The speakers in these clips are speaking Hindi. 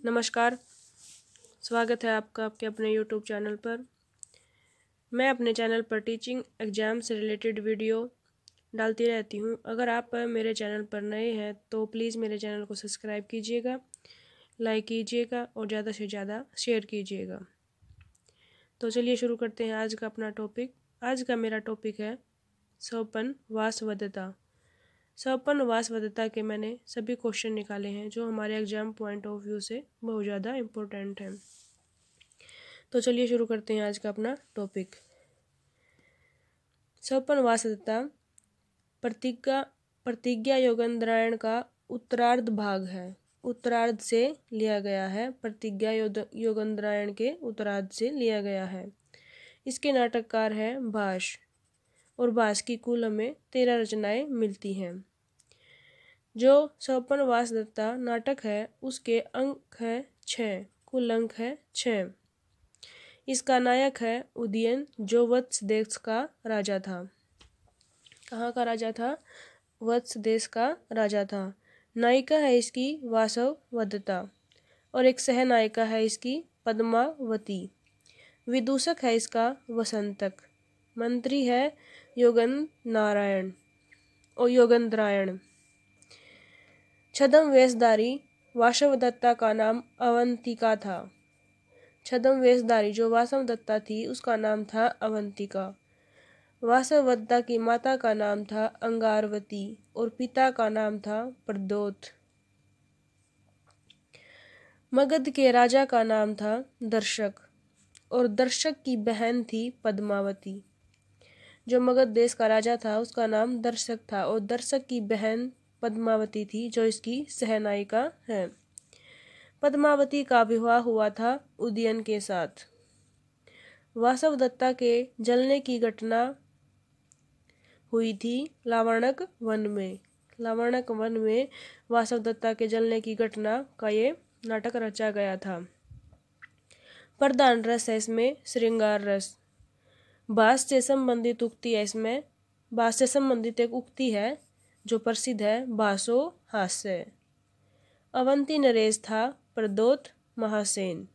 नमस्कार। स्वागत है आपका आपके अपने YouTube चैनल पर। मैं अपने चैनल पर टीचिंग एग्ज़ाम से रिलेटेड वीडियो डालती रहती हूँ। अगर आप मेरे चैनल पर नए हैं तो प्लीज़ मेरे चैनल को सब्सक्राइब कीजिएगा, लाइक कीजिएगा और ज़्यादा से ज़्यादा शेयर कीजिएगा। तो चलिए शुरू करते हैं आज का अपना टॉपिक। आज का मेरा टॉपिक है सोपान वासवदता। सोपान वासवदता के मैंने सभी क्वेश्चन निकाले हैं जो हमारे एग्जाम पॉइंट ऑफ व्यू से बहुत ज़्यादा इम्पोर्टेंट हैं। तो चलिए शुरू करते हैं आज का अपना टॉपिक। सोपान वासवदता प्रतिज्ञा योगंद्रायण का उत्तरार्ध भाग है। उत्तरार्ध से लिया गया है, प्रतिज्ञा योगंद्रायण के उत्तरार्ध से लिया गया है। इसके नाटककार हैं भास और भास की कुल हमें 13 रचनाएं मिलती हैं। जो सोपान वासवदता नाटक है उसके अंक है 6, कुल अंक है 6। इसका नायक है उदयन जो वत्स देश का राजा था। कहाँ का राजा था? वत्स देश का राजा था। नायिका है इसकी वासवदत्ता और एक सहनायिका है इसकी पद्मावती। विदूषक है इसका वसंतक। मंत्री है योगंद्रायण। छद्म वेशधारी वासवदत्ता का नाम अवंतिका था। छद्म वेशधारी जो वासवदत्ता थी उसका नाम था अवंतिका। वासवदत्ता की माता का नाम था अंगारवती और पिता का नाम था प्रद्योत। मगध के राजा का नाम था दर्शक और दर्शक की बहन थी पद्मावती। जो मगध देश का राजा था उसका नाम दर्शक था और दर्शक की बहन पद्मावती थी जो इसकी सहनायिका है। पद्मावती का विवाह हुआ था उदयन के साथ। वासवदत्ता के जलने की घटना हुई थी लावणक वन में। लावणक वन में वासवदत्ता के जलने की घटना का ये नाटक रचा गया था। प्रधान रस है इसमें श्रृंगार रस। भास से संबंधित उक्ति है इसमें। भास से संबंधित एक उक्ति है जो प्रसिद्ध है, भासो हास्य। अवंती नरेश था प्रद्योत महासेन।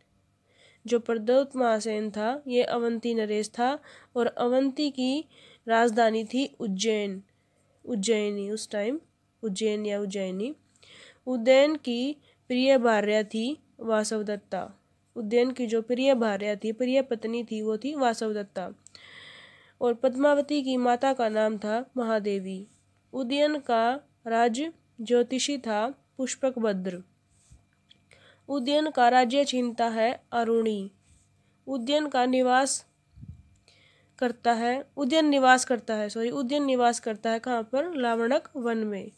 जो प्रद्योत महासेन था ये अवंती नरेश था और अवंती की राजधानी थी उज्जैनी। उस टाइम उज्जैन या उज्जैनी। उदयन की प्रिय भार्या थी वासवदत्ता। उदयन की जो प्रिय भार्या थी, प्रिय पत्नी थी, वो थी वासवदत्ता। और पद्मावती की माता का नाम था महादेवी। उदयन का राज ज्योतिषी था पुष्पक भद्र। उदयन का राज्य छीनता है अरुणी। उदयन निवास करता है कहाँ पर? लावणक वन में।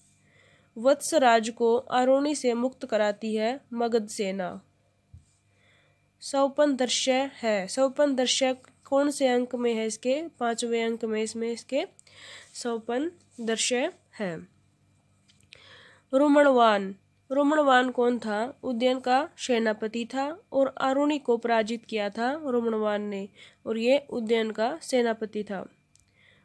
वत्सराज को अरुणी से मुक्त कराती है मगध सेना। सोपान दृश्य है। सोपान दृश्य कौन से अंक में है? इसके 5वें अंक में इसमें इसके सोपान दृश्य है। रुमणवान कौन था? उदयन का सेनापति था और अरुणी को पराजित किया था रुमणवान ने और ये उदयन का सेनापति था।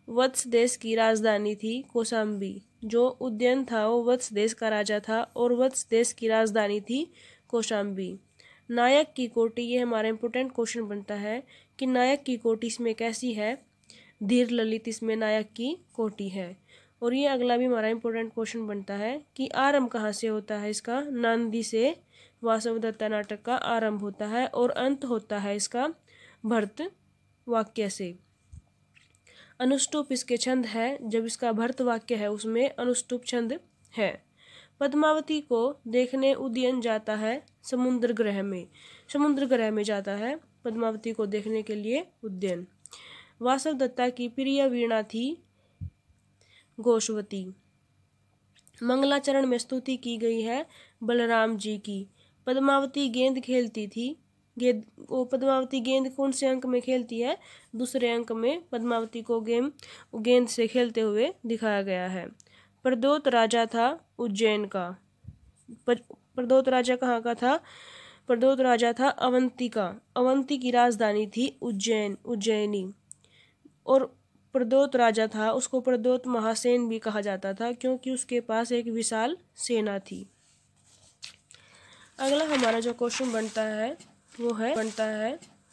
वत्स देश की राजधानी थी कौशाम्बी। जो उदयन था वो वत्स देश का राजा था और वत्स देश की राजधानी थी कौशाम्बी। नायक की कोटि, ये हमारा इंपोर्टेंट क्वेश्चन बनता है कि नायक की कोटि इसमें कैसी है? धीर ललित इसमें नायक की कोटि है। और ये अगला भी हमारा इंपॉर्टेंट क्वेश्चन बनता है कि आरंभ कहाँ से होता है इसका? नांदी से वासवदत्ता नाटक का आरंभ होता है और अंत होता है इसका भर्त वाक्य से। अनुष्टुप इसके छंद है। जब इसका भर्त वाक्य है उसमें अनुष्टुप छंद है। पद्मावती को देखने उदयन जाता है समुद्र ग्रह में जाता है पद्मावती को देखने के लिए उदयन। वासवदत्ता की प्रिय वीणा थी घोषवती। मंगलाचरण में स्तुति की गई है बलराम जी की। पद्मावती गेंद खेलती थी। पद्मावती गेंद कौन से अंक में खेलती है? दूसरे अंक में पद्मावती को गेंद से खेलते हुए दिखाया गया है। प्रद्योत राजा था उज्जैन का। प्रद्योत राजा कहाँ का था? प्रद्योत राजा था अवंती का। अवंती की राजधानी थी उज्जैनी। और प्रद्योत राजा था, उसको प्रद्योत महासेन भी कहा जाता था क्योंकि उसके पास एक विशाल सेना थी। अगला हमारा जो क्वेश्चन बनता है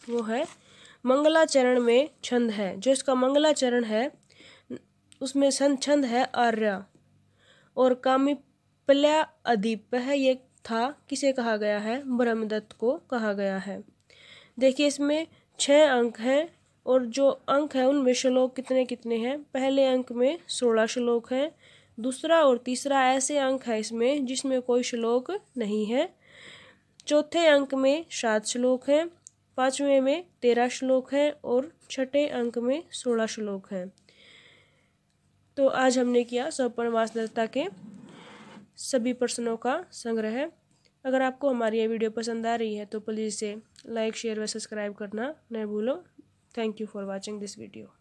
वो है मंगलाचरण में छंद है। जो इसका मंगलाचरण है उसमें छंद है आर्या और कामिप्ल्या अदीप है। ये था किसे कहा गया है? ब्रह्मदत्त को कहा गया है। देखिए इसमें 6 अंक हैं और जो अंक है उनमें श्लोक कितने कितने हैं? पहले अंक में 16 श्लोक हैं, दूसरा और तीसरा ऐसे अंक है इसमें जिसमें कोई श्लोक नहीं है, चौथे अंक में 7 श्लोक हैं, पांचवें में 13 श्लोक हैं और छठे अंक में 16 श्लोक हैं। तो आज हमने किया स्वपरामर्शदाता के सभी प्रश्नों का संग्रह। अगर आपको हमारी ये वीडियो पसंद आ रही है तो प्लीज़ इसे लाइक, शेयर व सब्सक्राइब करना न भूलो। Thank you for watching this video.